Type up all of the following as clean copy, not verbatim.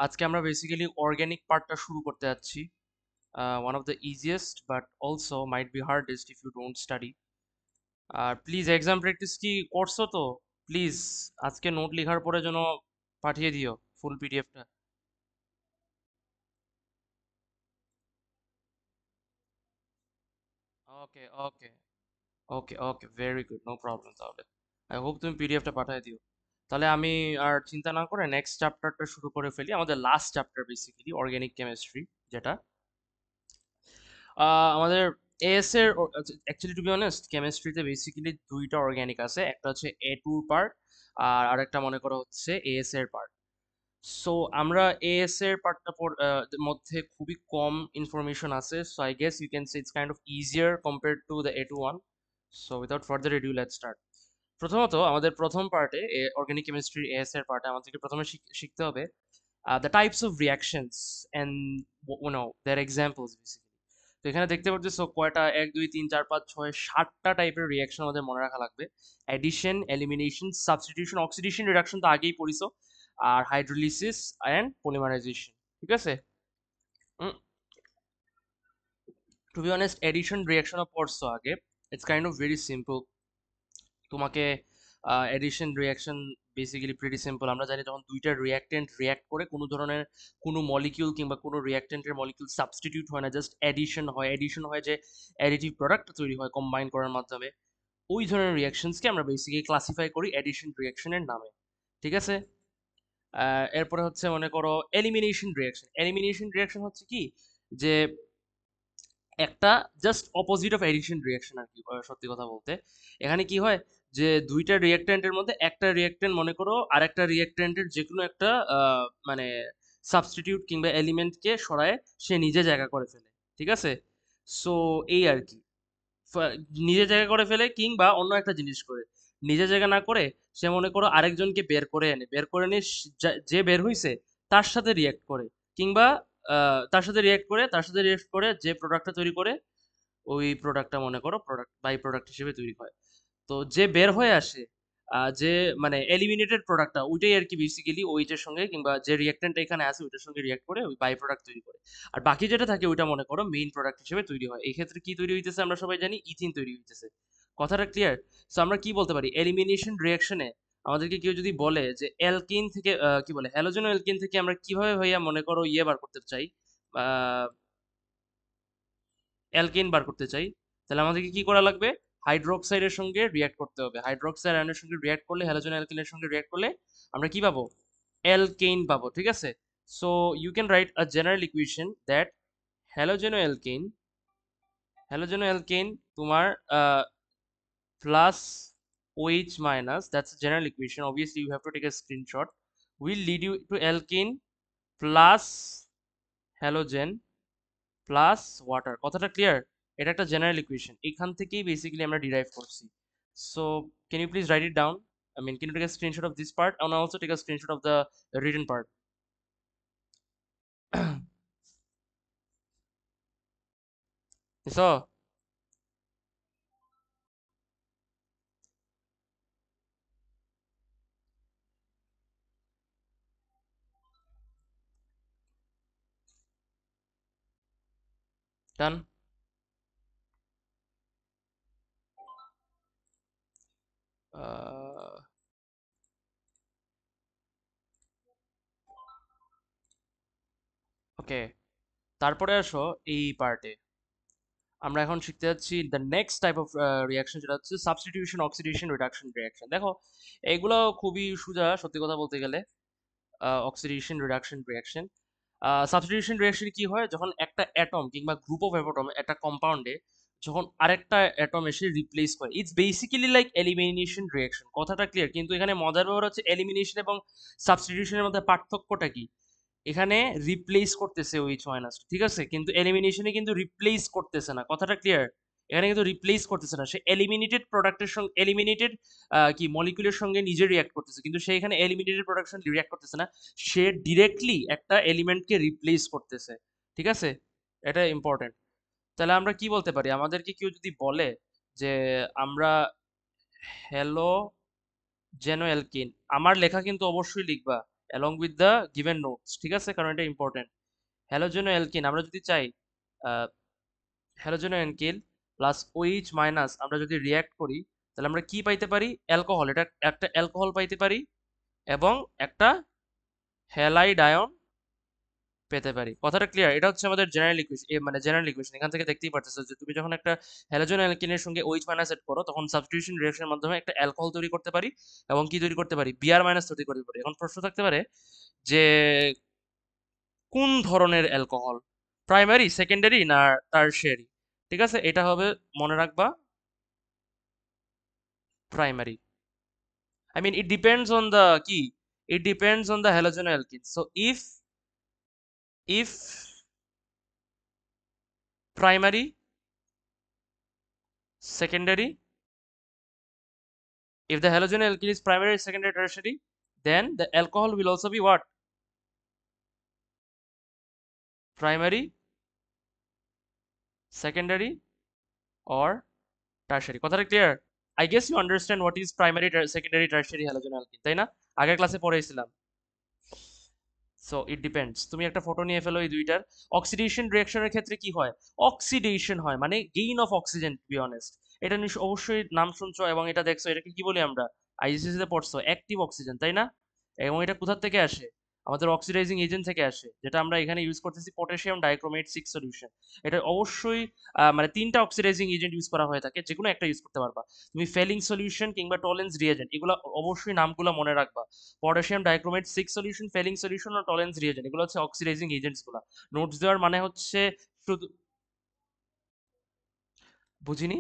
আজকে আমরা basically organic পার্টটা শুরু করতে যাচ্ছি। One of the easiest but also might be hardest if you don't study. আর প্লিজ এক্সাম প্র্যাকটিস কি করছো তো? প্লিজ আজকে নোট লেখার পরে যেন পাঠিয়ে দিও ফুল পিডিএফটা। ওকে ওকে ওকে ওকে, ভেরি গুড, নো প্রবলেম। তাহলে আই হোপ তুমি পিডিএফটা পাঠিয়ে দিও। তাহলে আমি আর চিন্তা না করে নেক্সট চ্যাপ্টারটা শুরু করে ফেলি, আমাদের last chapter basically organic chemistry, যেটা আমাদের এএস এর অ্যাকচুয়ালি টু বি অনেস্ট কেমিস্ট্রিতে বেসিক্যালি দুইটা অর্গানিক আছে, একটা হচ্ছে এ টুর পার্ট আর আরেকটা মনে করো হচ্ছে এএস এর পার্ট। সো আমরা এএস এর পার্টটা মধ্যে খুবই কম ইনফরমেশন আছে, so I guess you can say it's kind of easier compare to the A two one. So without further adieu let's start. প্রথমত আমাদের প্রথম পার্টে অর্গানিক কেমিস্ট্রি এএস এর পার্টে আমাদেরকে প্রথমে শিখতে হবে the types of reactions and their examples basically. তো এখানে দেখতে পাচ্ছ কয়টা, 1 2 3 4 5 6 7টা টাইপের রিয়াকশন আমাদের মনে রাখা লাগবে। Addition, elimination, substitution, oxidation, reduction তো আগেই পড়িছো। আর হাইড্রোলিসিস অ্যান্ড পলিমারাইজেশন, ঠিক আছে। টু বি অনেস্ট এডিশন রিয়াকশনও পড়ছো আগে। It's kind of very simple. তোমাকে addition reaction basically pretty simple. আমরা জানি যখন দুইটা রিয়াক্টেন্ট রিয়াক্ট করে কোনো ধরনের কোনো মলিকিউল কিংবা কোনো রিয়াক্টেন্টের মলিকিউল সাবস্টিটিউট হয় না, জাস্ট এডিশন হয়। এডিশন হয় যে অ্যাডিটিভ প্রোডাক্ট তৈরি হয় কম্বাইন করার মাধ্যমে। ওই ধরনের রিয়াকশনসকে আমরা বেসিক্যালি ক্লাসিফাই করি এডিশন রিয়াকশনের নামে, ঠিক আছে। এরপরে হচ্ছে মনে করো এলিমিনেশন রিয়াকশন। এলিমিনেশন রিয়াকশন হচ্ছে কি, যে একটা just opposite of addition reaction আর কি, সত্যি কথা বলতে। এখানে কি হয়, যে দুইটা রিয়াক্ট্যান্টের মধ্যে একটা রিয়াক্ট্যান্ট মনে করো আর একটা রিয়াক্ট্যান্টের যে কোনো একটা মানে সাবস্টিটিউট কিংবা এলিমেন্টকে সরায় সে নিজে জায়গা করে ফেলে, ঠিক আছে। সো এই আর কি, নিজে জায়গা করে ফেলে কিংবা অন্য একটা জিনিস করে। নিজে জায়গা না করে সে মনে করো আরেকজনকে বের করে এনে, বের করে এনে যে বের হইছে তার সাথে রিয়াক্ট করে, কিংবা তার সাথে রিয়াক্ট করে যে প্রোডাক্টটা তৈরি করে, ওই প্রোডাক্টটা মনে করো প্রোডাক্ট বাই প্রোডাক্ট হিসেবে তৈরি হয়। তো যে বের হয়ে আসে, যে মানে এলিমিনেটেড প্রোডাক্টটা ওইটাই আর কি বেসিক্যালি ওইটার সঙ্গে কিংবা যে রিয়াক্টেন্টটা এখানে আছে ওইটার সঙ্গে রিয়াক্ট করে ওই বাই প্রোডাক্ট তৈরি করে। আর বাকি যেটা থাকে ওইটা মনে করো মেইন প্রোডাক্ট হিসেবে তৈরি হয়। এই ক্ষেত্রে কি তৈরি হইতেছে আমরা সবাই জানি, ইথিন তৈরি হইতেছে। কথাটা ক্লিয়ার? সো আমরা কি বলতে পারি এলিমিনেশন রিয়াকশনে, আমাদেরকে কেউ যদি বলে যে অ্যালকিন থেকে কি বলে হ্যালোজেন অ্যালকিন থেকে আমরা কিভাবে ভাইয়া মনে করো ইয়ে বার করতে চাই, অ্যালকেন বার করতে চাই, তাহলে আমাদেরকে কি করা লাগবে, হাইড্রোক্সাইডের সঙ্গে রিয়াক্ট করতে হবে। হাইড্রোক্সাইড আয়নের সঙ্গে রিয়াক্ট করলে, হ্যালোজেন অ্যালকিনের সঙ্গে রিয়াক্ট করলে আমরা কি পাবো, অ্যালকেন পাবো, ঠিক আছে। So you can write a general equation that halogen alkane, halogen alkane তোমার plus OH minus, that's a general equation. Obviously, you have to take a screenshot. Will lead you to alkene plus halogen plus water. কথাটা clear? এটা একটা general equation, এখান থেকেই basically আমরা derive করছি। So can you please write it down? I mean, can you take a screenshot of this part and also take a screenshot of the written part? So, done. Uh, ওকে, তারপরে আসো এই পার্টে। আমরা এখন শিখতে যাচ্ছি the next type of reaction, যেটা হচ্ছে সাবস্টিটিউশন, অক্সিডেশন, রিডাকশন রিয়াকশন। দেখো এগুলো খুবই সোজা সত্যি কথা বলতে গেলে। Oxidation, reduction reaction, substitution reaction কি হয়, যখন একটা অ্যাটম কিংবা গ্রুপ অফ অ্যাটম একটা কম্পাউন্ডে যখন আরেকটা অ্যাটম এসে রিপ্লেস করে, it's basically like elimination reaction. কথাটা ক্লিয়ার? কিন্তু এখানে মজার ব্যাপার হচ্ছে এলিমিনেশন এবং সাবস্টিটিউশনের মধ্যে পার্থক্যটা কি, এখানে রিপ্লেস করতেছে ওইচ মাইনাস, ঠিক আছে, কিন্তু এলিমিনেশনে কিন্তু রিপ্লেস করতেছে না। কথাটা ক্লিয়ার? এখানে কিন্তু রিপ্লেস করতেছে না, সে এলিমিনেটেড প্রোডাক্টের সঙ্গে এলিমিনেটেড কি মলিকুলের সঙ্গে নিজে রিয়াক্ট করতেছে, কিন্তু সে এখানে এলিমিনেটেড প্রোডাক্টের সঙ্গে রিয়াক্ট করতেছে না, সে ডিরেক্টলি একটা এলিমেন্টকে রিপ্লেস করতেছে, ঠিক আছে। এটা ইম্পর্টেন্ট। তাহলে আমরা কি বলতে পারি, আমাদেরকে কেউ যদি বলে যে আমরা হ্যালো জেনো অ্যালকিন, আমার লেখা কিন্তু অবশ্যই লিখবা along with the given notes, ঠিক আছে, কারণ এটা ইম্পর্টেন্ট। হ্যালোজেনো অ্যালকিন আমরা যদি চাই হ্যালোজেনো অ্যালকিল প্লাস ওইচ মাইনাস আমরা যদি রিয়াক্ট করি, তাহলে আমরা কি পাইতে পারি? অ্যালকোহল, এটা একটা অ্যালকোহল পাইতে পারি এবং একটা হ্যালাইড আয়ন পেতে পারি। কথাটা ক্লিয়ার? এটা হচ্ছে আমাদের জেনারেল ইকুয়েশন, মানে জেনারেল ইকুয়েশন। এখান থেকে দেখতেই পারতেছো যে তুমি যখন একটা হ্যালোজেন অ্যালকিনের সঙ্গে OH মাইনাস এড করো, তখন সাবস্টিটিউশন রিঅ্যাকশনের মাধ্যমে একটা অ্যালকোহল তৈরি করতে পারি এবং কি তৈরি করতে পারি? Br মাইনাস তৈরি করতে পারি। এখন প্রশ্ন থাকতে পারে যে কোন ধরনের অ্যালকোহল, প্রাইমারি, সেকেন্ডারি না টারশিয়ারি? ঠিক আছে, এটা হবে, মনে রাখবা, primary. I mean, it depends on the key. It depends on the halogen So if primary, secondary, if the halogen alkene is primary, secondary, tertiary, then the alcohol will also be what? Primary, secondary, or tertiary. কথাটা clear? I guess you understand what is primary, secondary, tertiary halogen alkene, তাই না? আগের ক্লাসে পড়েছিলাম। So it depends. তুমি একটা photo নিয়ে ফেলো এই দুইটার। অক্সিডেশন রিঅ্যাকশনের ক্ষেত্রে কি হয়? অক্সিডেশন হয়, মানে gain of oxygen, to be honest. এটা অবশ্যই নাম শুনছো এবং এটা দেখছো, এটাকে কি বলি আমরা? আইজিসিসি তে পড়ছো, অ্যাক্টিভ অক্সিজেন, তাই না? এবং এটা কোথা থেকে আসে? আমাদের অক্সিডাইজিং এজেন্ট থেকে আসে, যেটা আমরা এখানে ইউজ করতেছি পটাশিয়াম ডাইক্রোমেট 6 সলিউশন। এটা অবশ্যই মানে তিনটা অক্সিডাইজিং এজেন্ট ইউজ করা হয়ে থাকে, যে কোনো একটা ইউজ করতে পারবা তুমি। ফেলিং সলিউশন কিংবা টলেন্স রিএজেন্ট, এগুলো অবশ্যই নামগুলো মনে রাখবা। Potassium dichromate 6 solution, Fehling solution ও টলেন্স রিএজেন্ট, এগুলো হচ্ছে অক্সিডাইজিং এজেন্টস গুলা। নোটস দেওয়ার মানে হচ্ছে শুধু, বুঝিনি।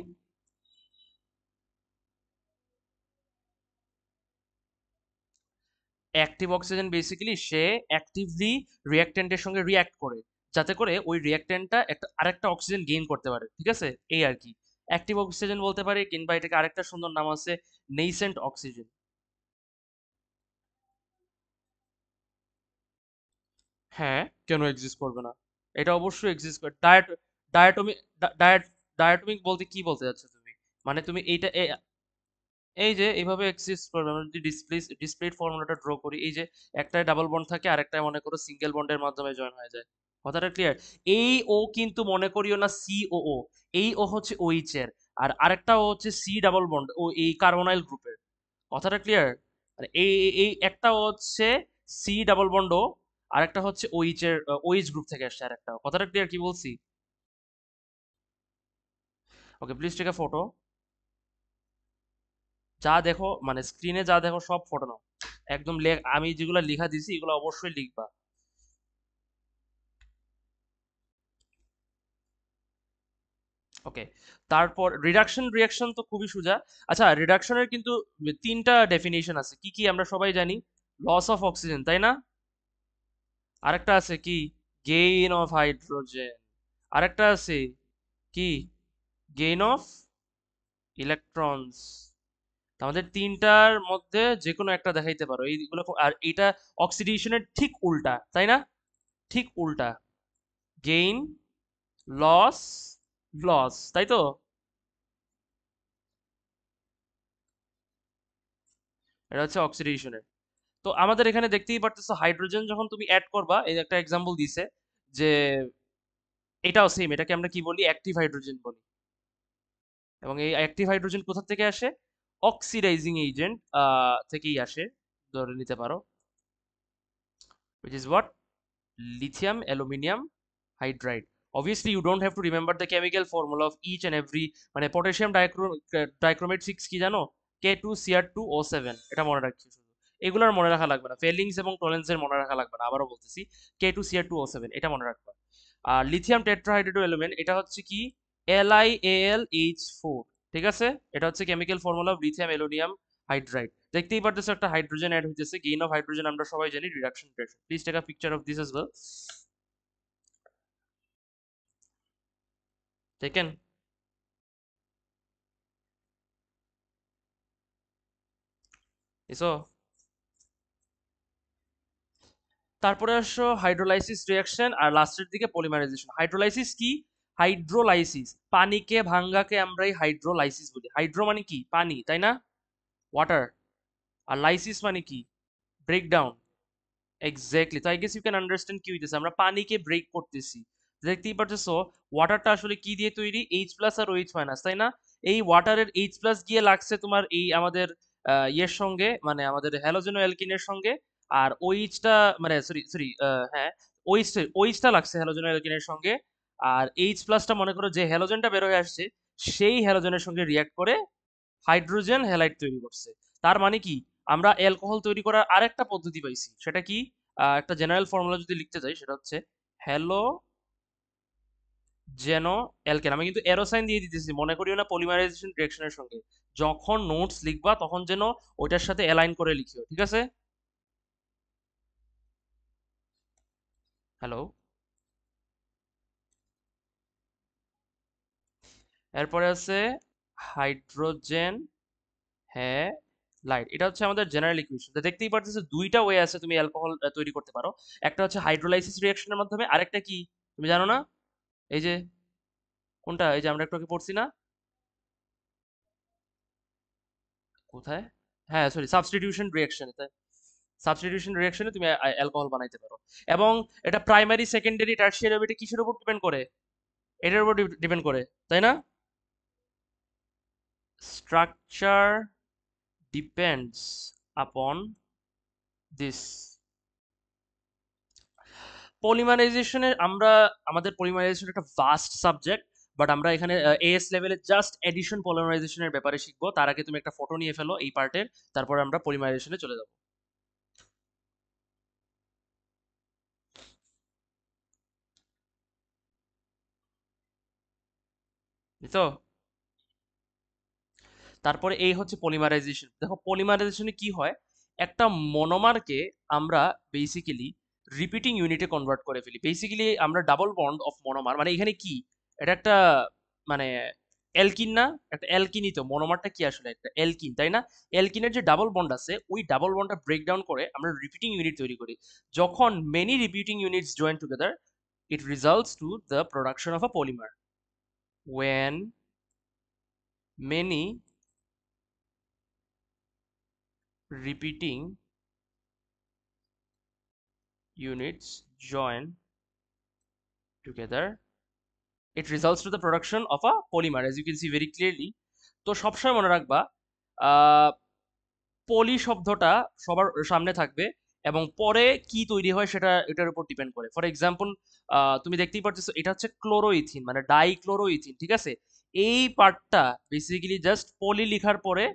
অ্যাক্টিভ অক্সিজেন বেসিক্যালি সে অ্যাক্টিভলি রিঅ্যাক্টেন্টের সঙ্গে রিঅ্যাক্ট করে, যাতে করে ওই রিঅ্যাক্টেন্টটা একটা আরেকটা অক্সিজেন গেইন করতে পারে, ঠিক আছে, এই আর কি। অ্যাক্টিভ অক্সিজেন বলতে পারি, কিংবা এটাকে আরেকটা সুন্দর নাম আছে, নেইসেন্ট অক্সিজেন। হ্যাঁ, কেন এক্সিস্ট করবে না? এটা অবশ্যই এক্সিস্ট করে। ডায়াটমিক, ডায়াট ডায়াটমিক বলতে কি বলতে চাচ্ছ তুমি? মানে তুমি এইটা এই যে এইভাবে এক্সিস্ট করবে। আমরা যদি ডিসপ্লেট ফর্মুলাটা ড্র করি, এই যে একটায় ডাবল বন্ড থাকে আর একটায় মনে করো সিঙ্গেল বন্ডের মাধ্যমে জয়েন হয়ে যায়। কথাটা ক্লিয়ার? এই ও কিন্তু মনে করিও না COO, এই ও হচ্ছে OH এর, আর আরেকটা ও হচ্ছে C ডাবল বন্ড, ও এই কার্বনাইল গ্রুপের। কথাটা ক্লিয়ার? মানে এই একটা হচ্ছে C ডাবল বন্ড ও, আরেকটা হচ্ছে OH এর, OH গ্রুপ থেকে আসছে আরেকটা। কথাটা ক্লিয়ার কি বলছি? ওকে, প্লিজ টেক আ ফটো। যা দেখো, মানে স্ক্রিনে যা দেখো সব ফটো নাও। একদম আমি যেগুলো লেখা দিছি এগুলো অবশ্যই লিখবা। ওকে, তারপর রিডাকশন রিয়াকশন তো খুবই সোজা। আচ্ছা, রিডাকশনের কিন্তু তিনটা ডেফিনিশন আছে, কি কি আমরা সবাই জানি? লস অফ অক্সিজেন, তাই না? আরেকটা আছে কি? Gain of hydrogen. আরেকটা আছে কি? Gain of electrons. আমাদের তিনটার মধ্যে যে কোনো একটা দেখাইতে পারো এইগুলো, আর এটা অক্সিডেশনের ঠিক উল্টা, তাই না? ঠিক উল্টা, গেইন, লস, লস, তাই তো? এটা হচ্ছে অক্সিডেশনের। তো আমাদের এখানে দেখতেই পারতেছো, হাইড্রোজেন যখন তুমি অ্যাড করবা, এই একটা এক্সাম্পল দিছে যে এটাও সেম, এটাকে আমরা কি বলি? অ্যাক্টিভ হাইড্রোজেন বলি। এবং এই অ্যাক্টিভ হাইড্রোজেন কোথা থেকে আসে? অক্সিডাইজিং এজেন্ট থেকেই আসে, ধরে নিতে পারো, which is what? Lithium aluminium hydride. Obviously you don't have to remember the chemical formula of each and every, মানে পটাশিয়াম ডাইক্রোমেট 6 কি জানো? K2Cr2O7, এটা মনে রাখছি শুধু। এগুলোর মনে রাখা লাগবে না, ফেলিংস এবং টোলেন্সের মনে রাখা লাগবে না, আবারও বলতেছি, K2Cr2O7 এটা মনে রাখবা। আর লিথিয়াম টেট্রাহাইড্রেট এলিমেন্ট, এটা হচ্ছে কি? LiAlH4, ঠিক আছে? এটা হচ্ছে chemical formula of lithium aluminium hydride. দেখতেই পারতেছো একটা হাইড্রোজেন অ্যাড হইতেছে। গেইন অফ হাইড্রোজেন আমরা সবাই জানি, reduction reaction. Please take a picture of this as well. Taken? এসো। তারপরে আসো হাইড্রোলাইসিস রিঅ্যাকশন, আর লাস্টের দিকে পলিমারাইজেশন। হাইড্রোলাইসিস কি? হাইড্রোলাইসিস, পানিকে ভাঙ্গাকে আমরাই হাইড্রোলাইসিস বলি। হাইড্রো মানে কি? পানি, তাই না? ওয়াটার। আর লাইসিস মানে কি? ব্রেকডাউন। এক্স্যাক্টলি, তো I guess you can understand কি হইতেছে, আমরা পানিকে ব্রেক করতেছি। দেখতেই পারতেছো ওয়াটারটা আসলে কি দিয়ে তৈরি, এইচ প্লাস আর ওইচ মাইনাস, তাই না? এই ওয়াটারের এইচ প্লাস গিয়ে লাগছে তোমার এই আমাদের ইয়ের সঙ্গে, মানে আমাদের হ্যালোজেনো অ্যালকিনের সঙ্গে। আর ওইচটা, মানে সরি সরি, হ্যাঁ, ওইচটা লাগছে হ্যালোজেনো অ্যালকিনের সঙ্গে। আর এইচ প্লাসটা মনে করো যে হ্যালোজেনটা বের হয়ে আসছে, সেই হ্যালোজেনের সঙ্গে রিয়াক্ট করে হাইড্রোজেন হ্যালাইড তৈরি করছে। তার মানে কি, আমরা অ্যালকোহল তৈরি করার আরেকটা পদ্ধতি পাইছি, সেটা কি? একটা জেনারেল ফর্মুলা যদি লিখতে চাই, সেটা হচ্ছে হ্যালোজেনো অ্যালকেন। আমি কিন্তু এরো সাইন দিয়ে দিতেছি, মনে করিও না পলিমারাইজেশন রিঅ্যাকশনের সঙ্গে। যখন নোটস লিখবা তখন যেন ওইটার সাথে অ্যালাইন করে লিখিও, ঠিক আছে? হ্যালো। এরপরে আছে হাইড্রোজেন হ্যালাইড। এটা হচ্ছে আমাদের জেনারেল ইকুয়েশন। তো দেখতেই পারতেছো দুইটা ওয়ে আছে তুমি অ্যালকোহল তৈরি করতে পারো। একটা হচ্ছে হাইড্রোলাইসিস রিঅ্যাকশনের মাধ্যমে, আরেকটা কি তুমি জানো না? এই যে কোনটা, এই যে আমরা একটু আগে পড়ছি না? কোথায়? হ্যাঁ সরি, সাবস্টিটিউশন রিঅ্যাকশন। সাবস্টিটিউশন রিঅ্যাকশনে তুমি অ্যালকোহল বানাইতে পারো। এবং এটা প্রাইমারি, সেকেন্ডারি, টারশিয়ারি হবে, এটা কিসের উপর ডিপেন্ড করে? এটার উপর ডিপেন্ড করে, তাই না? Structure depends upon this. পলিমারাইজেশনের আমরা, আমাদের পলিমারাইজেশন একটা ভাস্ট সাবজেক্ট, বাট আমরা এখানে এএস লেভেলে জাস্ট এডিশন পলিমারাইজেশনের ব্যাপারে শিখবো। তার আগে তুমি একটা ফটো নিয়ে ফেলো এই পার্টের, তারপর আমরা পলিমারাইজেশনে চলে যাবো। বুঝছো? তারপরে এই হচ্ছে পলিমারাইজেশন। দেখো পলিমারাইজেশনে কি হয়, একটা মনোমারকে আমরা বেসিক্যালি রিপিটিং ইউনিটে কনভার্ট করে ফেলি। বেসিক্যালি আমরা ডাবল বন্ড অফ মনোমার, মানে এখানে কি, এটা একটা, মানে অ্যালকিন না? একটা অ্যালকিনই তো, মনোমারটা কি আসলে একটা অ্যালকিন, তাই না? অ্যালকিনের যে ডাবল বন্ড আছে, ওই ডাবল বন্ডটা ব্রেক ডাউন করে আমরা রিপিটিং ইউনিট তৈরি করি। যখন many repeating units join together, it results to the production of a polymer. When many repeating units join together, it results to the production of a polymer, as you can see very clearly. তো সবসময় মনে রাখবা, পলি শব্দটা সবার সামনে থাকবে, এবং পরে কি তৈরি হয় সেটা এটার উপর ডিপেন্ড করে। ফর এক্সাম্পল, তুমি দেখতেই পাচ্ছ এটা হচ্ছে ক্লোরোইথিন, মানে ডাইক্লোরোইথিন, ঠিক আছে? এই পার্টটা বেসিক্যালি জাস্ট পলি লিখার পরে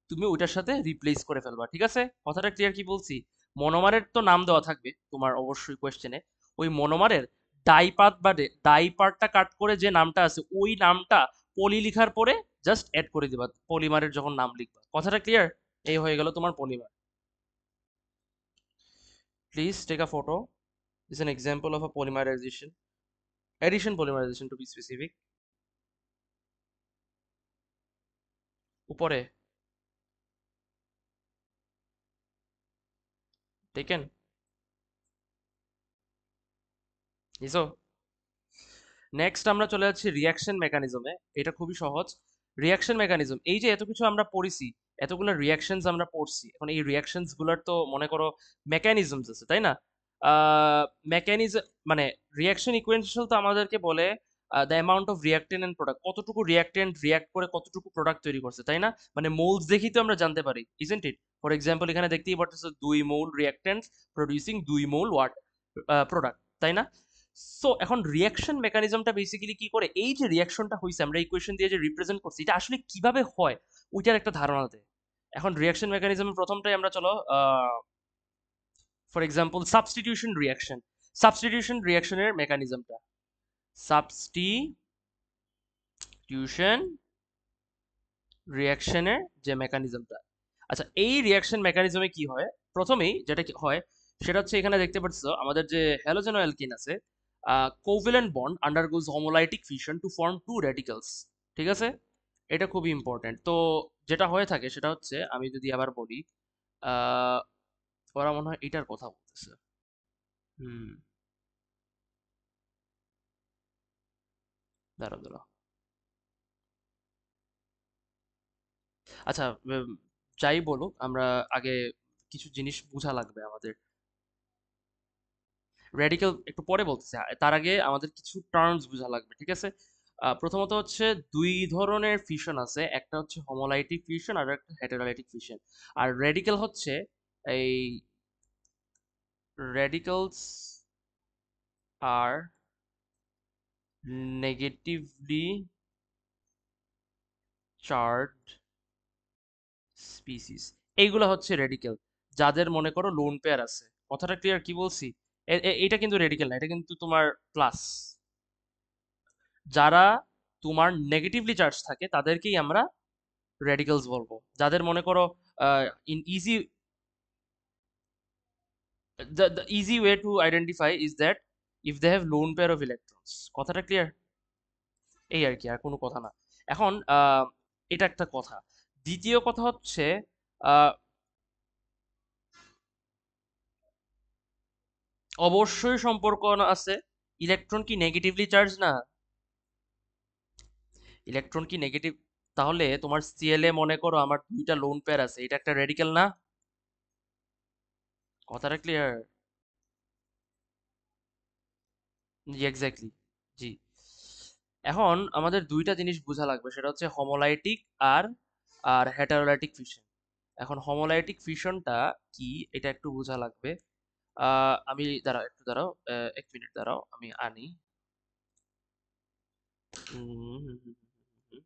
তুমি ওইটার সাথে রিপ্লেস করে ফেলবা, ঠিক আছে? কথাটা ক্লিয়ার কি বলছি? মনোমারের তো নাম দেওয়া থাকবে তোমার অবশ্যই কোয়েশ্চেনে, ওই মনোমারের ডাই পার্ট বা ডাই পার্টটা কাট করে যে নামটা আছে, ওই নামটা পলি লিখার পরে জাস্ট অ্যাড করে দিবা পলিমারের যখন নাম লিখবা। কথাটা ক্লিয়ার? এই হয়ে গেল তোমার polymer. Please take a photo. This is an example of a polymerization, addition polymerization to be specific. উপরে taken. ইসো, নেক্সট আমরা চলে যাচ্ছি রিয়াকশন মেকানিজমে। এটা খুবই সহজ। রিয়াকশন মেকানিজম, এই যে এত কিছু আমরা পড়েছি, এতগুলো রিয়াকশনস আমরা পড়ছি, এখন এই রিয়াকশনস গুলোর তো মনে করো মেকানিজমস আছে, তাই না? মেকানিজম মানে রিয়াকশন ইকুয়েন্সিয়াল তো আমাদেরকে বলে the amount of reactant and product, কতটুকু রিয়াক্টেন্ট রিয়াক্ট করে কতটুকু প্রোডাক্ট তৈরি করছে, তাই না? মানে মোলস দেখি তো আমরা জানতে পারি, ইজন্ট ইট? ফর এক্সাম্পল এখানে দেখতেই পারতেছো 2 মোল রিয়াক্টেন্ট প্রডিউসিং 2 মোল ওয়াট প্রোডাক্ট, তাই না? সো এখন রিয়াকশন মেকানিজমটা বেসিক্যালি কি করে, এই যে রিয়াকশনটা হয়েছে আমরা ইকুয়েশন দিয়ে যে রিপ্রেজেন্ট করছি, এটা আসলে কিভাবে হয় ওইটার একটা ধারণা দেয়। এখন রিয়াকশন মেকানিজমের প্রথমটাই আমরা চলো, ফর এক্সাম্পল সাবস্টিটিউশন রিয়াকশনের মেকানিজমটা, সাবস্টিটিউশন রিয়াকশনের যে মেকানিজমটা। আচ্ছা, এই রিয়াকশন মেকানিজমে কি হয়, প্রথমেই যেটা কি হয় সেটা হচ্ছে, এখানে দেখতে পাচ্ছ আমাদের যে হ্যালোজেনো অ্যালকিন আছে, covalent bond undergoes homolytic fission to form two radicals, ঠিক আছে? এটা খুবই ইম্পর্টেন্ট। তো যেটা হয়ে থাকে সেটা হচ্ছে, আমি যদি আবার বলি, আহ, ওরা মনে হয় এটার কথা বলতেছে। হুম, দাঁড়া দাঁড়া। আচ্ছা, যাই বলুক, আমরা আগে কিছু জিনিস বোঝা লাগবে আমাদের। রেডিক্যাল একটু পরে বলতেছি, তার আগে আমাদের কিছু টার্মস বোঝা লাগবে, ঠিক আছে? প্রথমত হচ্ছে দুই ধরনের ফিশন আছে, একটা হচ্ছে হোমোলাইটিক ফিশন আর একটা হেটেরোলাইটিক ফিশন। আর রেডিক্যাল হচ্ছে এই রেডিক্যালস আর নেগেটিভলি চার্জড স্পিসিস, এইগুলো হচ্ছে রেডিক্যাল, যাদের মনে করো লোন পেয়ার আছে। কথাটা ক্লিয়ার কি বলছি? এটা কিন্তু রেডিক্যাল না, এটা কিন্তু তোমার প্লাস। যারা তোমার নেগেটিভলি চার্জ থাকে তাদেরকেই আমরা রেডিক্যালস বলবো। যাদের মনে করো in easy, the easy way to identify is that if they have lone pair of electrons। কথাটা ক্লিয়ার? এই আর কি, আর কোনো কথা না। এখন এটা একটা কথা। দ্বিতীয় কথা হচ্ছে আহ, অবশ্যই সম্পর্ক আছে। ইলেকট্রন কি নেগেটিভলি চার্জ না? ইলেকট্রন কি নেগেটিভ? তাহলে তোমার সিএলএ মনে করো আমার দুইটা লোন পেয়ার আছে, এটা একটা রেডিক্যাল না? কথাটা ক্লিয়ার? জি এক্স্যাক্টলি। জি। এখন আমাদের দুইটা জিনিস বোঝা লাগবে, সেটা হচ্ছে হোমোলাইটিক আর আর হেটারোলাইটিক ফিশন। এখন হোমোলাইটিক ফিশনটা কি এটা একটু বোঝা লাগবে। আমি দাঁড়াও, একটু দাঁড়াও, 1 মিনিট দাঁড়াও, আমি আনি। হুম, হুম, হুম, হুম, হুম।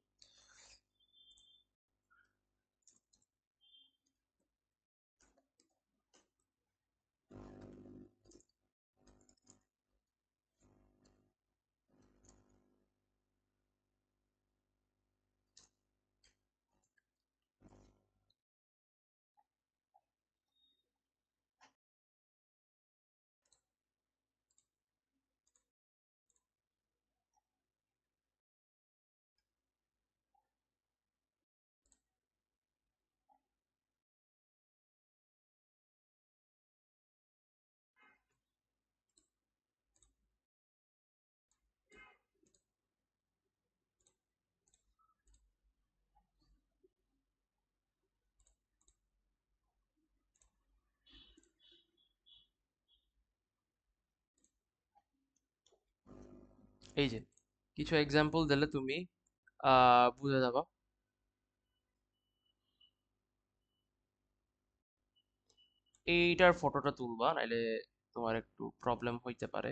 এই যে কিছু এক্সাম্পল দিলে তুমি বুঝে যাবা। এইটার ফটোটা তুলবা, নাইলে তোমার একটু প্রবলেম হইতে পারে।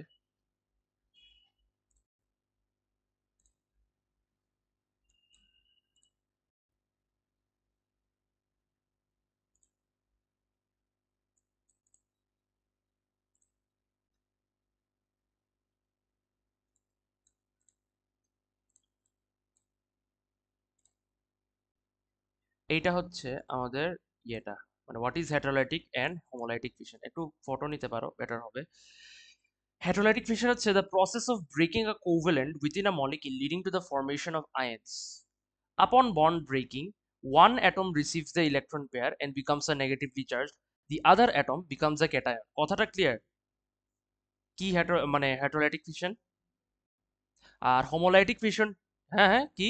এইটা হচ্ছে আমাদের ইয়েটা, মানে হোয়াট ইজ হেটারোলাইটিক অ্যান্ড হোমোলাইটিক ফিশন। একটু ফটো নিতে পারো, বেটার হবে। Hydrolytic fission হচ্ছে the process of breaking a covalent within a molecule leading to the formation of ions. Upon bond breaking, one atom receives the electron pair and becomes a negatively charged, the other atom becomes a cation। কথাটা clear? কি মানে হেটারোলাইটিক fission আর হোমোলাইটিক fission. হ্যাঁ হ্যাঁ, কি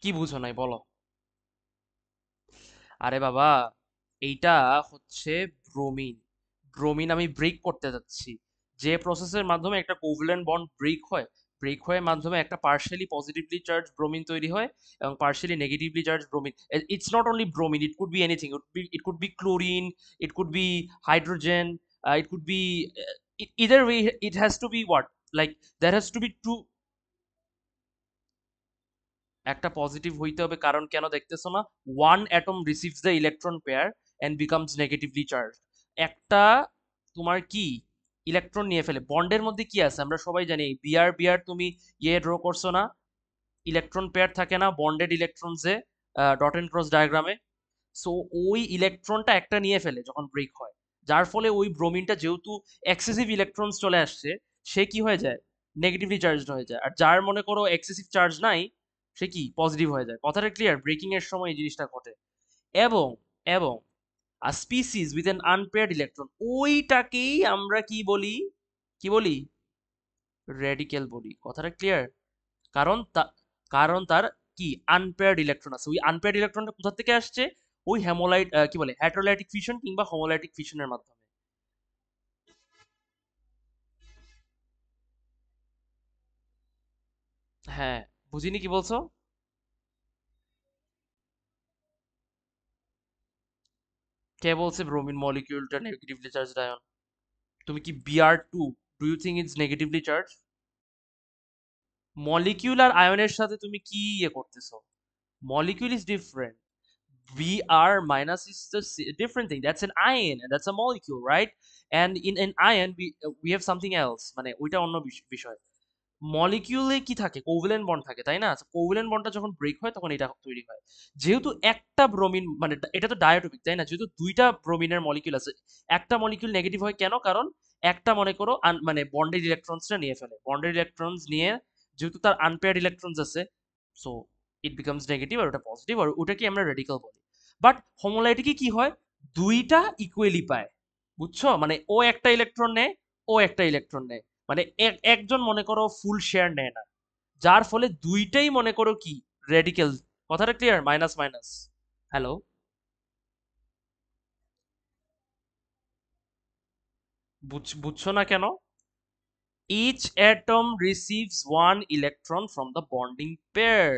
কি বুঝো নাই বলো? আরে বাবা, এইটা হচ্ছে ব্রোমিন। ব্রোমিন আমি ব্রেক করতে যাচ্ছি। যে প্রসেসের মাধ্যমে একটা কোভ্যালেন্ট বন্ড ব্রেক হয়ে মাধ্যমে একটা পার্শিয়ালি পজিটিভলি চার্জ ব্রোমিন তৈরি হয় এবং partially negatively charge bromine. It's not only bromine, it could be anything, it could be chlorine, it could be hydrogen, it could be either way it has to be what, like there has to be two। একটা positive হইতে হবে, কারণ কেন দেখতেছো না? One atom receives the electron pair and becomes negatively charge. একটা তোমার কি ইলেকট্রন নিয়ে ফেলে। বন্ডের মধ্যে কি আছে আমরা সবাই জানি, বিআর বিআর তুমি ইয়ে ড্র করছো না? ইলেকট্রন পেয়ার থাকে না বন্ডেড ইলেকট্রনসে, ডট এন্ড ক্রস ডায়াগ্রামে? সো ওই ইলেকট্রনটা একটা নিয়ে ফেলে যখন ব্রেক হয়, যার ফলে ওই ব্রোমিনটা যেহেতু এক্সেসিভ ইলেকট্রনস চলে আসছে, সে কি হয়ে যায়? নেগেটিভলি চার্জড হয়ে যায়। আর যার মনে করো এক্সেসিভ চার্জ নাই, সে কি পজিটিভ হয়ে যায়। কথাটা ক্লিয়ার? ব্রেকিং এর সময় এই জিনিসটা ঘটে। এবং এবং আর species with an unpaired electron, ওইটাকেই আমরা কি বলি? কি বলি? রেডিক্যাল বলি। কথাটা ক্লিয়ার? কারণ কারণ তার কি আনপেয়ার্ড ইলেকট্রন আছে। ওই আনপেয়ার্ড ইলেকট্রনটা কোথা থেকে আসছে? ওই কি বলে হেটারোলাইটিক ফিশন কিংবা হোমোলাইটিক ফিশনের মাধ্যমে। হ্যাঁ, বুঝিনি কি বলছো? কে বলছে ব্রোমিন মলিকিউলটা নেগেটিভলি চার্জড আয়ন? তুমি কি Br2, do you think it's negatively charge? Molecule আর আয়নের সাথে তুমি কি ইয়ে করতেছো? Molecule is different. Br minus is the different thing. That's an ion and that's a molecule, right? And in an ion we have something else. মানে ওইটা অন্য বিষয়। মলিকিউলে কি থাকে? কোভ্যালেন্ট বন্ড থাকে, তাই না? কোভ্যালেন্ট বন্ডটা যখন ব্রেক হয় তখন এটা তৈরি হয়। যেহেতু একটা ব্রোমিন মানে এটা তো ডায়োটপিক, তাই না? যেহেতু দুইটা ব্রোমিনের মলিকিউল আছে, একটা মলিকিউল নেগেটিভ হয় কেন? কারণ একটা মনে করো মানে বন্ডেড ইলেকট্রনসটা নিয়ে ফেলে। বন্ডেড ইলেকট্রনস নিয়ে যেহেতু তার আনপেয়ার্ড ইলেকট্রনস আছে, সো ইট বিকামস নেগেটিভ আর ওটা পজিটিভ আর ওটাকে আমরা রেডিকাল বলি। বাট হোমোলাইটিকে কি হয়? দুইটা ইকুয়ালি পায়। বুঝছো? মানে ও একটা ইলেকট্রন নেয়, ও একটা ইলেকট্রন নেয়। মানে একজন মনে করো ফুল শেয়ার নেয় না, যার ফলে দুইটাই মনে করো কি রেডিকেল। কথাটা ক্লিয়ার? Minus minus. হ্যালো? বুঝছো না কেন? Each atom receives one electron from the bonding pair.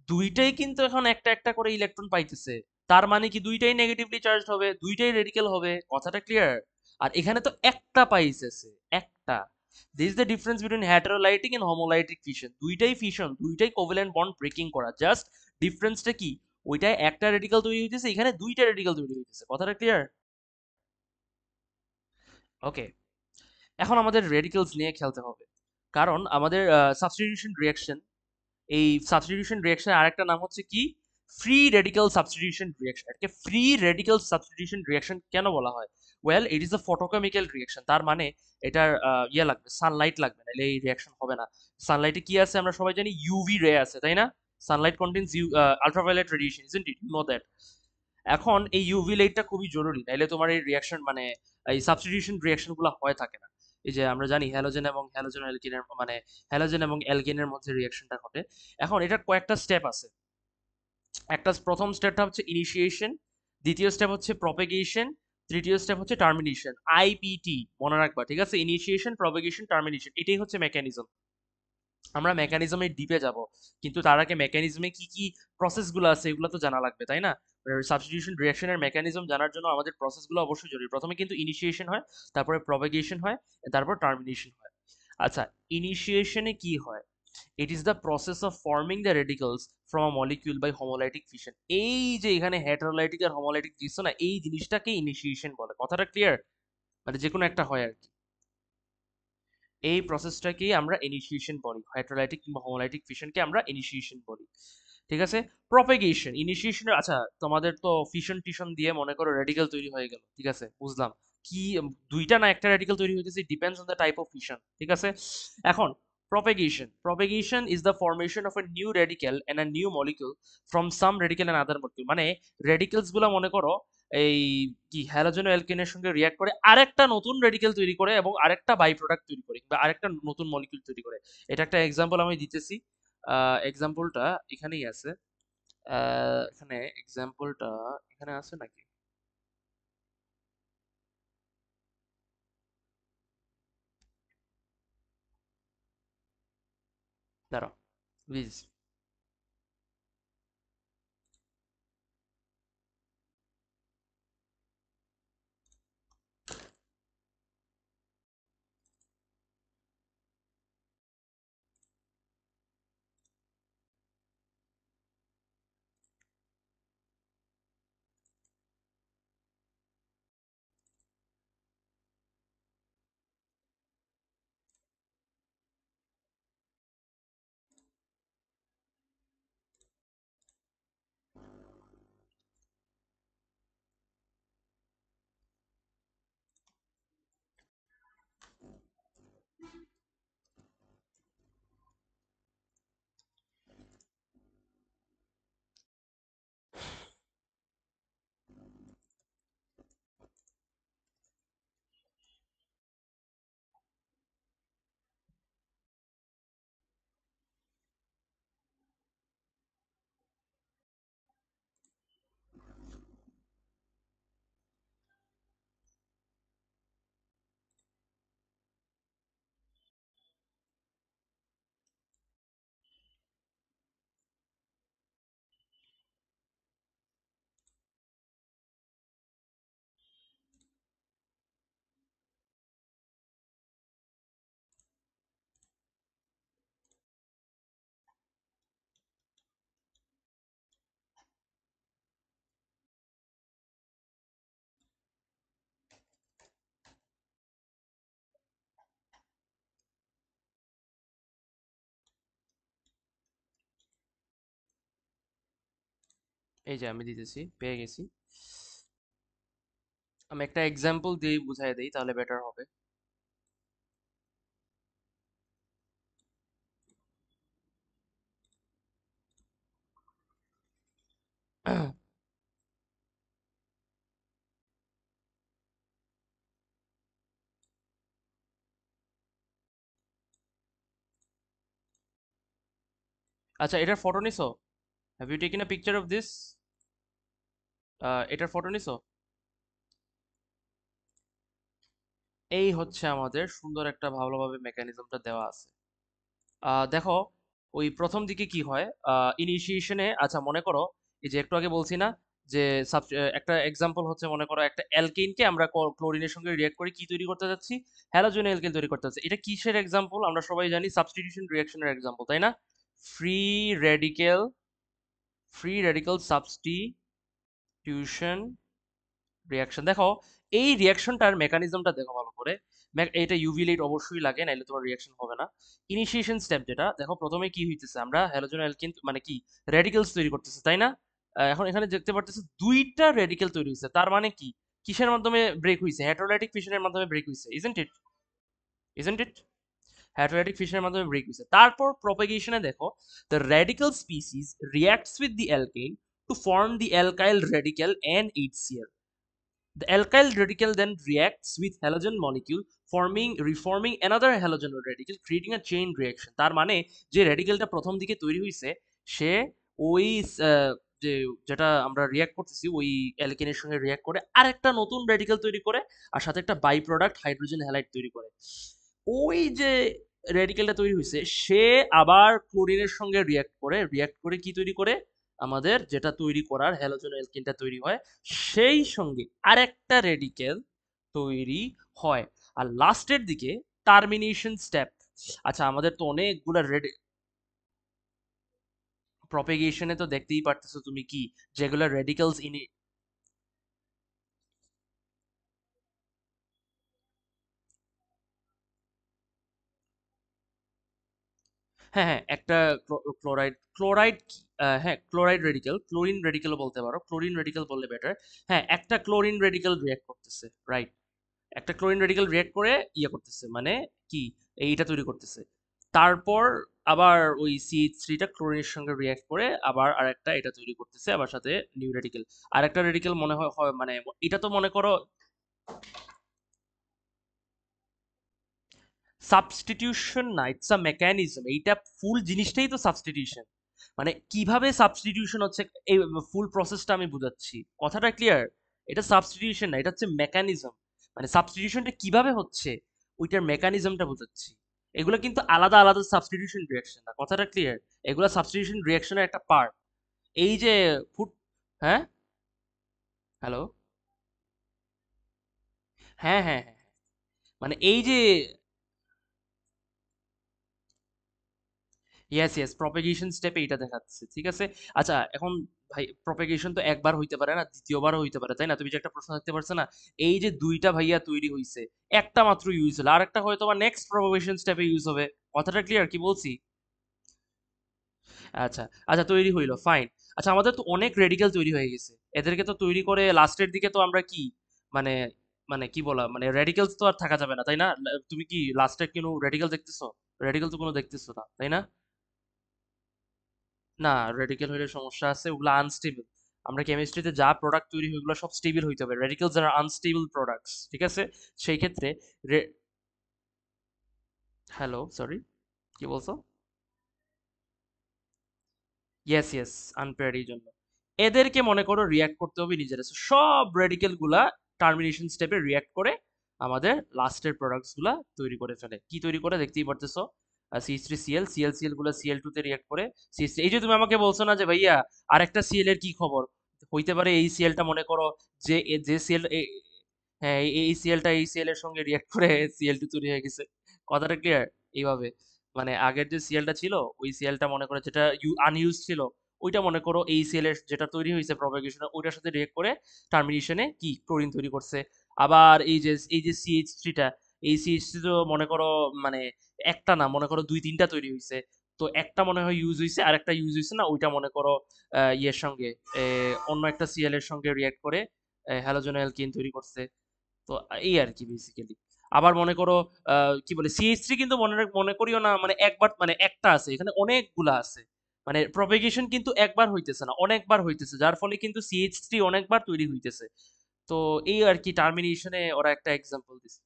দুইটাই কিন্তু এখন একটা একটা করে ইলেকট্রন পাইতেছে। তার মানে কি দুইটাই নেগেটিভলি চার্জড হবে, দুইটাই রেডিকেল হবে। কথাটা ক্লিয়ার? আর এখানে তো একটা পাইতেছে, একটা। This is the difference between heterolytic and homolytic fission. দুইটাই ফিশন, দুইটাই কোভ্যালেন্ট বন্ড ব্রেকিং করা। জাস্ট ডিফারেন্সটা কি? ওইটায় একটা রেডিকেল তৈরি হইতেছে, এখানে দুইটা রেডিকেল তৈরি হইতেছে। কথাটা ক্লিয়ার? ওকে, এখন আমাদের রেডিকেলস নিয়ে খেলতে হবে। কারণ আমাদের সাবস্টিটিউশন রিঅ্যাকশন, এই সাবস্টিটিউশন রিঅ্যাকশনের আরেকটা নাম হচ্ছে কি? Free radical substitution reaction. এটাকে ফ্রি রেডিক্যাল সাবস্টিটিউশন রিঅ্যাকশন কেন বলা হয়? Well, it is a photochemical reaction. তার মানে এটার ইয়ে লাগবে, সানলাইট লাগবে, নাহলে এই রিঅ্যাকশন হবে না। সানলাইটে কি আছে আমরা সবাই জানি? ইউভি রে আছে, তাই না? Sunlight contains ultraviolet radiation, isn't it? You know that. এখন এই ইউভি লাইটটা খুবই জরুরি, নাইলে তোমার এই রিঅ্যাকশন মানে এই সাবস্টিটিউশন রিঅ্যাকশন গুলো হয়ে থাকে না। এই যে আমরা জানি হ্যালোজেন এবং হ্যালোজেন অ্যালকিনের মানে হ্যালোজেন এবং অ্যালকিনের মধ্যে রিঅ্যাকশনটা ঘটে। এখন এটার কয়েকটা স্টেপ আছে। একটা প্রথম স্টেপটা হচ্ছে ইনিশিয়েশন, দ্বিতীয় স্টেপ হচ্ছে প্রপেগেশন, তৃতীয় স্টেপ হচ্ছে টার্মিনেশন। আইপিটি মনে রাখবা, ঠিক আছে? ইনিশিয়েশন, প্রপেগেশন, টার্মিনেশন, এটাই হচ্ছে মেকানিজম। আমরা মেকানিজমের ডিপে যাব, কিন্তু তার আগে মেকানিজমে কি কি প্রসেসগুলো আছে এগুলো তো জানা লাগবে, তাই না? সাবস্টিটিউশন রিঅ্যাকশনের মেকানিজম জানার জন্য আমাদের প্রসেসগুলো অবশ্যই জরুরি। প্রথমে কিন্তু ইনিশিয়েশন হয়, তারপরে প্রপেগেশন হয়, তারপর টার্মিনেশন হয়। আচ্ছা, ইনিশিয়েশনে কি হয়? It is the process of forming the radicals from a molecule by homolytic fission. এই যে এখানে হেটারোলাইটিক আর হোমোলাইটিক দিচ্ছ না, এই জিনিসটাকে ইনিশিয়েশন বলে। কথাটা ক্লিয়ার? মানে যে কোনো একটা হয় আর কি। এই প্রসেসটাকেই আমরা ইনিশিয়েশন বলি। হাইড্রোলাইটিক কিংবা হোমোলাইটিক ফিশনকে আমরা ইনিশিয়েশন বলি। ঠিক আছে? প্রপেগেশন, ইনিশিয়েশনের আচ্ছা, তোমাদের তো ফিশন টিশন দিয়ে মনে করো রেডিকেল তৈরি হয়ে গেল, ঠিক আছে, বুঝলাম। কি দুইটা না একটা রেডিকেল তৈরি হইতেছে, depends on the type of fission, ঠিক আছে? এখন propagation is the formation of a new radical and a new molecule from some radical and other molecule. মানে রেডিকেলস গুলো মনে করো এই কি হ্যালোজেন অ্যালকেনের সঙ্গে রিয়াক্ট করে আরেকটা নতুন রেডিকেল তৈরি করে এবং আরেকটা বাই প্রোডাক্ট তৈরি করে কিংবা আরেকটা নতুন মলিকিউল তৈরি করে। এটা একটা এক্সাম্পল আমি দিতেছি। এক্সাম্পলটা এখানেই আছে। এখানে এক্সাম্পলটা এখানে আছে নাকি? দাঁড়াও প্লিজ। এই যে আমি দিতেছি, পেয়ে গেছি। আমি একটা এক্সাম্পল দিয়ে বুঝাই দিই, তাহলে বেটার হবে। আচ্ছা, এটার ফটো নিছো? Have you taken a picture of this? এটার ফটো নিছো? এই হচ্ছে আমাদের সুন্দর একটা ভালোভাবে মেকানিজমটা দেওয়া আছে। দেখো, ওই প্রথম দিকে কি হয়, ইনিশিয়েশনে, আচ্ছা মনে করো, এই যে একটু আগে বলছি না, যে একটা এক্সাম্পল হচ্ছে, মনে করো একটা অ্যালকেনকে আমরা ক্লোরিনের সঙ্গে রিয়েক্ট করে কি তৈরি করতে যাচ্ছি, হ্যালোজেন অ্যালকেন তৈরি করতে যাচ্ছি। এটা কিসের এক্সাম্পল? আমরা সবাই জানি সাবস্টিটিউশন রিঅ্যাকশনের এক্সাম্পল, তাই না? Free radical, free radical substitution reaction. দেখো, এই রিয়াকশনটার মেকানিজমটা দেখো ভালো করে। এটা ইউভি লাইট অবশ্যই লাগে, নাইলে তোমার রিয়াকশন হবে না। ইনিশিয়েশন স্টেপ যেটা, দেখো প্রথমে কি হইতেছে, আমরা হ্যালোজেন অ্যালকিন মানে কি রেডিকেলস তৈরি করতেছে, তাই না? এখন এখানে দেখতে পারতেছে দুইটা রেডিকেল তৈরি হয়েছে, তার মানে কি, কিসের মাধ্যমে ব্রেক হয়েছে? হেটারোলাইটিক ফিশনের মাধ্যমে ব্রেক হয়েছে, ইজন্ট ইট? Isn't it? হেটারোলাইটিক ফিশনের মাধ্যমে ব্রেক হয়েছে। তারপর প্রপাগেশনে দেখো, the radical species reacts with the alkane to form the alkyl radical NHCl. The alkyl radical then reacts with halogen molecule, reforming another halogen radical, creating a chain reaction. তার মানে যে রেডিকেলটা প্রথম দিকে তৈরি হয়েছে, সে ওই যে যেটা আমরা রিয়াক্ট করতেছি ওই অ্যালকেনের সঙ্গে রিয়াক্ট করে আরেকটা নতুন রেডিকেল তৈরি করে, আর সাথে একটা বাই প্রোডাক্ট হাইড্রোজেন হ্যালাইড তৈরি করে। ওই যে রেডিকেলটা তৈরি হয়েছে, সে আবার ক্লোরিনের সঙ্গে রিয়াক্ট করে কি তৈরি করে, আমাদের যেটা তৈরি করার হ্যালোজেন অ্যালকিনটা তৈরি হয়, সেই সঙ্গে আরেকটা রেডিকেল তৈরি হয়। আর লাস্টের দিকে টার্মিনেশন স্টেপ। আচ্ছা, আমাদের তো অনেকগুলা প্রপেগেশনে তো দেখতেই পারতেছো তুমি, কি যেগুলো রেডিকেলস হ্যাঁ, হ্যাঁ, একটা ক্লোরাইড, ক্লোরাইড, হ্যাঁ ক্লোরাইড রেডিকেল, ক্লোরিন রেডিকেলও বলতে পারো, ক্লোরিন রেডিকেল বললে বেটার। হ্যাঁ, একটা ক্লোরিন রেডিকেল রিঅ্যাক্ট করতেছে, রাইট। একটা ক্লোরিন রেডিকেল রিঅ্যাক্ট করে ইয়ে করতেছে, মানে কি, এইটা তৈরি করতেছে। তারপর আবার ওই CH3টা ক্লোরিনের সঙ্গে রিঅ্যাক্ট করে আবার আরেকটা এটা তৈরি করতেছে, আবার সাথে নিউ রেডিকেল। আরেকটা রেডিকেল মনে হয় মানে, এটা তো মনে করো সাবস্টিটিউশন না, ইটস আ মেকানিজম। এইটা ফুল জিনিসটাই তো সাবস্টিটিউশন। মানে কিভাবে সাবস্টিটিউশন হচ্ছে, এই ফুল প্রসেসটা আমি বুঝাচ্ছি, কথাটা ক্লিয়ার? এটা সাবস্টিটিউশন না, এটা হচ্ছে মেকানিজম। মানে সাবস্টিটিউশনটা কিভাবে হচ্ছে, ওইটার মেকানিজমটা বুঝাচ্ছি। এগুলো কিন্তু আলাদা আলাদা সাবস্টিটিউশন রিয়াকশন না, কথাটা ক্লিয়ার? এগুলো সাবস্টিটিউশন রিয়াকশনের একটা পার্ট। এই যে ফুড, হ্যাঁ, হ্যালো, হ্যাঁ, হ্যাঁ, হ্যাঁ, মানে এই যে, ইয়েস, ইয়েস, প্রপাগেশন স্টেপে এটা দেখাচ্ছে, ঠিক আছে। আচ্ছা, এখন ভাই, প্রপাগেশন তো একবার হইতে পারে না, দ্বিতীয়বারও হইতে পারে, তাই না? তুমি যে একটা প্রশ্ন থাকতে পারছে না, এই যে দুইটা ভাইয়া তৈরি হইছে, একটা মাত্র ইউজ হলো, আর একটা হয়তো বা নেক্সট প্রপাগেশন স্টেপে ইউজ হবে। কথাটা ক্লিয়ার কি বলছি? আচ্ছা, আচ্ছা, তৈরি হইলো, ফাইন। আচ্ছা, আমাদের তো অনেক রেডিকেল তৈরি হয়ে গেছে, এদেরকে তো তৈরি করে লাস্টের দিকে তো আমরা কি, মানে, মানে কি বলা, মানে রেডিকেলস তো আর থাকা যাবে না, তাই না? তুমি কি লাস্টে কোনো রেডিকেল দেখতেছো? রেডিকেল তো কোনো দেখতেছো না, তাই না? না, রেডিকেল হইলে সমস্যা আছে, ওগুলো আনস্টেবল। আমরা কেমিস্ট্রিতে যা প্রোডাক্ট তৈরি হয় ওগুলো সব স্টেবল হইতে হবে, রেডিকেলস আর আনস্টেবল প্রোডাক্টস, ঠিক আছে? সেই ক্ষেত্রে হ্যালো, সরি, কি বলছো? ইয়েস, ইয়েস, আনপেয়ার এই জন্য এদেরকে মনে করো রিয়াক্ট করতে হবে নিজেরা। So, সব রেডিকেল গুলা টার্মিনেশন স্টেপে রিয়াক্ট করে আমাদের লাস্টের প্রোডাক্টস গুলা তৈরি করে ফেলে। কি তৈরি করে দেখতেই পারতেছো, CH3Cl, Cl গুলা Cl2 তে রিয়াক্ট করে CH3। এই যে তুমি আমাকে বলছো না যে ভাইয়া আরেকটা Cl এর কি খবর, হইতে পারে এই Clটা মনে করো, যে Cl, হ্যাঁ, এই Clটা এই Cl এর সঙ্গে রিয়াক্ট করে Cl2 তৈরি হয়ে গেছে। কথাটা ক্লিয়ার? এইভাবে, মানে আগের যে Clটা ছিল, ওই Clটা মনে করো যেটা আনইউজ ছিল, ওইটা মনে করো এই Cl এর যেটা তৈরি হয়েছে প্রপাগেশনে, ওইটার সাথে রিয়েক্ট করে টার্মিনেশনে কি ক্লোরিন তৈরি করছে। আবার এই যে CH3টা, এই CH3 তো মনে করো, মানে একটা না, মনে করো দুই তিনটা তৈরি হয়েছে। তো একটা মনে হয় ইউজ হয়েছে আর একটা ইউজ হয়েছে না, ওইটা মনে করো ইয়ের সঙ্গে অন্য একটা সিএল এর সঙ্গে রিয়াক্ট করে হ্যালোজেন অ্যালকিন তৈরি করছে। তো এই আর কি বেসিক্যালি। আবার মনে করো কি বলে সিএইচ থ্রি কিন্তু মনে করিও না মানে একবার মানে একটা আছে, এখানে অনেকগুলা আছে। মানে প্রপাগেশন কিন্তু একবার হইতেছে না, অনেকবার হইতেছে, যার ফলে কিন্তু সিএইচ থ্রি অনেকবার তৈরি হইতেছে। তো এই আর কি টার্মিনেশনে ওরা একটা এক্সাম্পল দিছে।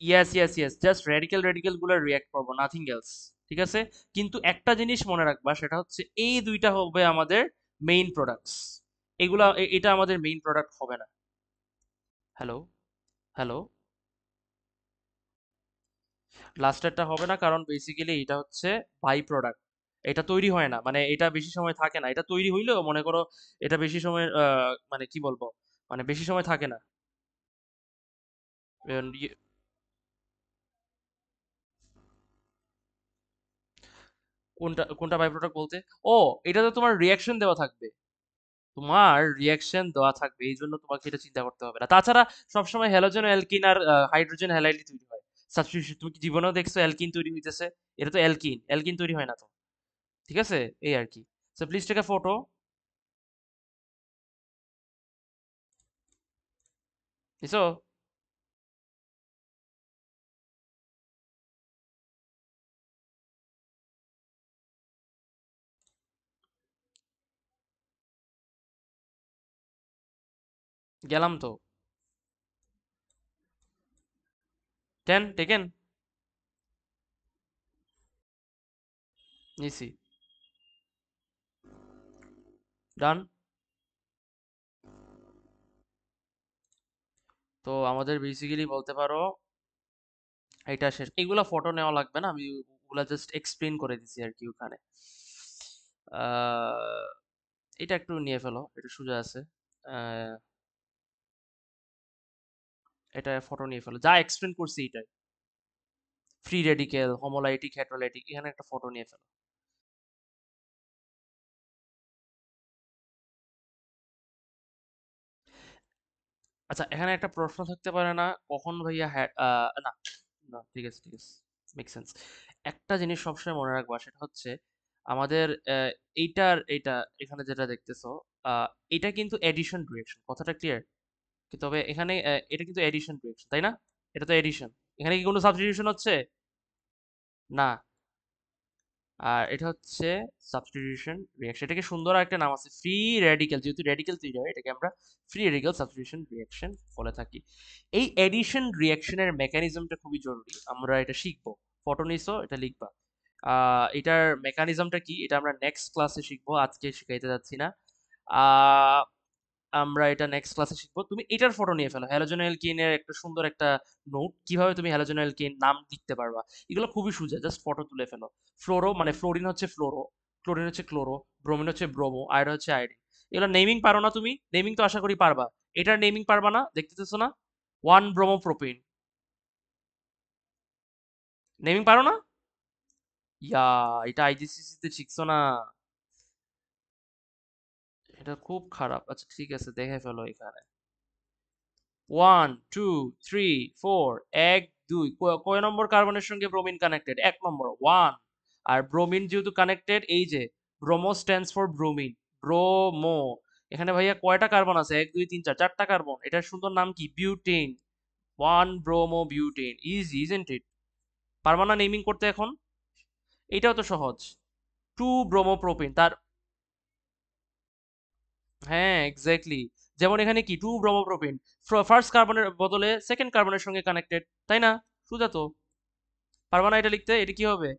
Yes yes yes, just radical radical গুলো রিয়াক্ট করবো, নাথিং এলস। ঠিক আছে, কিন্তু একটা জিনিস মনে রাখবা, সেটা হচ্ছে এই দুইটা হবে আমাদের মেইন প্রোডাক্টস। এটা আমাদের মেইন প্রোডাক্ট হবে না। Hello, hello. লাস্টেরটা হবে না কারণ বেসিক্যালি এটা হচ্ছে বাই প্রোডাক্ট। এটা তৈরি হয় না, মানে এটা বেশি সময় থাকে না, এটা তৈরি হইলেও মনে করো এটা বেশি সময় মানে কি বলবো, মানে বেশি সময় থাকে না। এন কোনটা কোনটা বাই প্রোডাক্ট বলতে? ও, এটা তো তোমার রিয়াকশন দেওয়া থাকবে। তোমার রিয়াকশন দেওয়া থাকবে, এই জন্য তোমাকে এটা চিন্তা করতে হবে না। তাছাড়া সবসময় হ্যালোজেন অ্যালকিন আর হাইড্রোজেন হ্যালাইডই তৈরি হয় সাবস্টিটিউশন। তুমি কি জীবনেও দেখছো অ্যালকিন তৈরি হইতেছে? এটা তো অ্যালকিন, অ্যালকিন তৈরি হয় না তো। ঠিক আছে, এই আর কি। So please take a photo. দিছো? গেলাম তো। 10 টেকেন। নিছি। ডান। তো আমাদের বেসিক্যালি বলতে পারো এটা শেষ। এগুলা ফটো নেওয়া লাগবে না, আমি ওগুলা জাস্ট এক্সপ্লেন করে দিছি আর কি ওখানে। আহ, এটা একটু নিয়ে ফেলো, এটা সোজা আছে। আহ, এটা ফটো নিয়ে ফেলো, যা এক্সপ্লেন করছি এটাই। ফ্রি রেডিকেল, হোমোলাইটিক, হেটারোলাইটিক, এখানে একটা ফটো নিয়ে ফেলো। আচ্ছা, এখানে একটা প্রশ্ন থাকতে পারে না, কখন ভাইয়া না, না ঠিক আছে ঠিক আছে, মেক সেন্স। একটা জিনিস সবসময় মনে রাখবা, সেটা হচ্ছে আমাদের এইটা এখানে যেটা দেখতেছো, আহ, এটা কিন্তু এডিশন রিয়েকশন, কথাটা ক্লিয়ার? তবে এখানে এটা কিন্তু এডিশন রিয়েকশন, তাই না? এটা তো এডিশন। এখানে কি কোনো সাবস্টিটিউশন হচ্ছে? না। আর এটা হচ্ছে সাবস্টিটিউশন রিয়াকশন। এটাকে সুন্দর একটা নাম আছে, ফ্রি রেডিক্যাল, যেহেতু রেডিক্যাল তৈরি হয় এটাকে আমরা ফ্রি রেডিক্যাল সাবস্টিটিউশন রিয়াকশন বলে থাকি। এই এডিশন রিয়াকশনের মেকানিজমটা খুবই জরুরি, আমরা এটা শিখবো। ফটো নিছো, এটা লিখবা। এটার মেকানিজমটা কি এটা আমরা নেক্সট ক্লাসে শিখবো, আজকে শিখাইতে যাচ্ছি না। আহ আমরা এটা নেক্সট ক্লাসে শিখবো। তুমি এটার ফটো নিয়ে ফেলো, হ্যালোজেন অ্যালকিনের একটা সুন্দর একটা নোট, কিভাবে তুমি হ্যালোজেন অ্যালকিন নাম লিখতে পারবা। এগুলো খুবই সোজা, জাস্ট ফটো তুলে ফেলো। ফ্লোরো মানে ফ্লোরিন হচ্ছে ফ্লোরো, ক্লোরিন হচ্ছে ক্লোরো, ব্রোমিন হচ্ছে ব্রোমো, আয়োডিন হচ্ছে আয়োডিন। এগুলো নেমিং পারো না তুমি? নেমিং তো আশা করি পারবা। এটার নেমিং পারবা না, দেখতেছো না? One bromo propene. নেমিং পারো না? ইয়া, এটা আইজিসিসি তে শিখছো না? এটা খুব খারাপ। আচ্ছা ঠিক আছে, দেখে ফেলো এখানে। 1 2 3 4, 1 2, কয় নম্বর কার্বনের সঙ্গে ব্রোমিন কানেক্টেড? 1 নম্বর, 1। আর ব্রোমিন যেহেতু কানেক্টেড, এই যে bromo stands for bromine, bromo. এখানে ভাইয়া কয়টা কার্বন আছে? 1 2 3 4, চারটা কার্বন। এটার সুন্দর নাম কি? Butane. 1 bromo butane, easy isn't it? পারবা না নেমিং করতে এখন? এটাও তো সহজ। 2 ব্রোমো প্রোপিন তার। হ্যাঁ এক্স্যাক্টলি। যেমন এখানে কি 2 ব্রোমোপ্রোপিন, ফার্স্ট কার্বনের বদলে সেকেন্ড কার্বনের সঙ্গে কানেক্টেড, তাই না? সোজা তো। পারবা না এটা লিখতে? এটা কি হবে?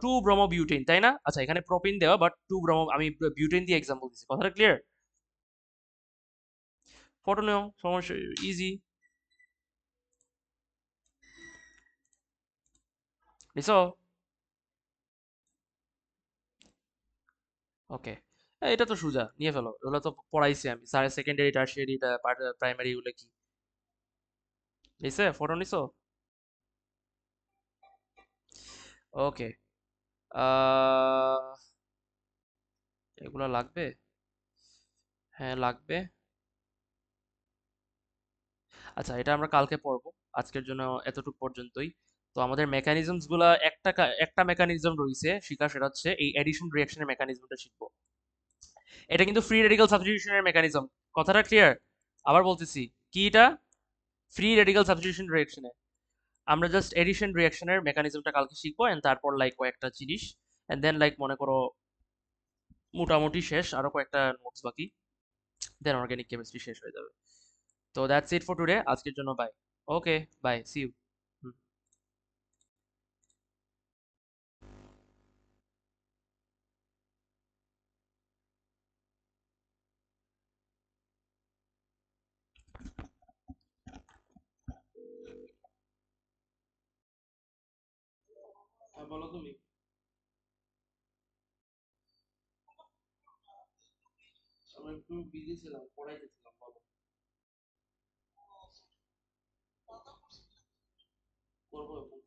2 ব্রোমো বিউটেন, তাই না? আচ্ছা, এখানে প্রোপিন দেওয়া, বাট 2 ব্রোমো, আমি বিউটেন দিয়ে এক্সাম্পল দিচ্ছি, কথাটা ক্লিয়ার? ফটো নেও, সমস্যা, ইজি। নিছো? ওকে। এটা তো সোজা, নিয়ে ফেলো, এগুলো তো পড়াইছি আমি স্যার, সেকেন্ডারি টার্সিয়ারি প্রাইমারি, এগুলো কি নিছে? ফটো নিছো? ওকে। আহ এগুলো লাগবে? হ্যাঁ লাগবে। আচ্ছা, এটা আমরা কালকে পড়বো, আজকের জন্য এতটুকু পর্যন্তই। তো আমাদের মেকানিজমস গুলা একটা মেকানিজম রয়েছে শিখা, সেটা হচ্ছে এই এডিশন রিঅ্যাকশনের মেকানিজমটা শিখবো। এটা কিন্তু ফ্রি রেডিকাল সাবস্টিটিউশনের মেকানিজম। কথাটা ক্লিয়ার? আবার বলতেছি, কি এটা? ফ্রি রেডিকাল সাবস্টিটিউশন রিঅ্যাকশনে আমরা জাস্ট এডিশন রিঅ্যাকশনের মেকানিজমটা কালকে শিখবো, এন্ড তারপর লাইক কয়েকটা জিনিস, এন্ড দেন লাইক মনে করো মোটামুটি শেষ, আরো কয়েকটা নোটস বাকি, দেন অর্গানিক কেমিস্ট্রি শেষ হয়ে যাবে। তো দ্যাটস ইট ফর টুডে, আজকের জন্য bye. Okay, bye, see you. বলো তুমি। আমি একটু বিজি ছিলাম, পড়াইতেছিলাম, বলো। করবো এখন।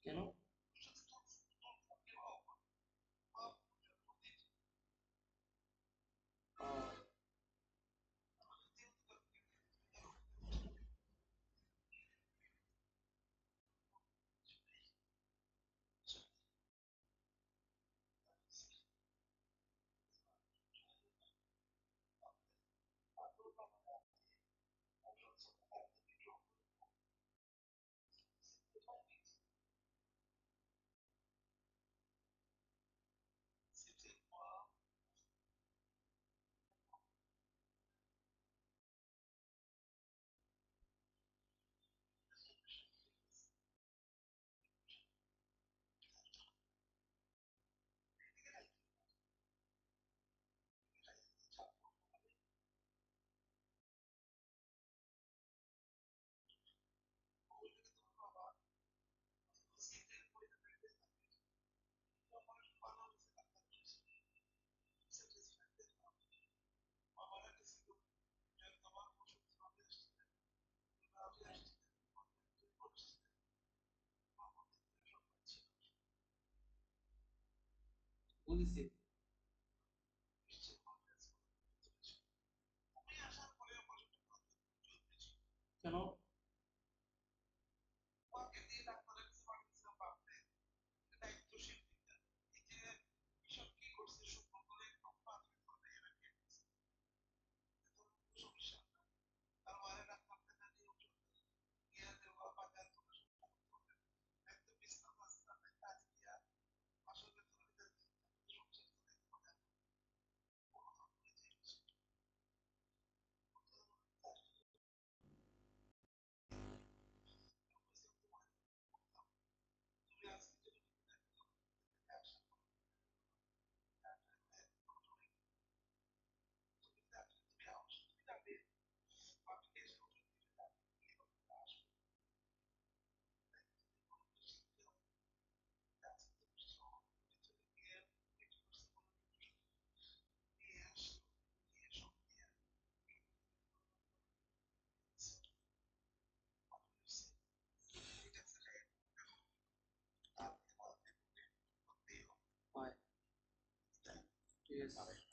কেন? বুঝেছি। কেন? হয়। ঠিক আছে।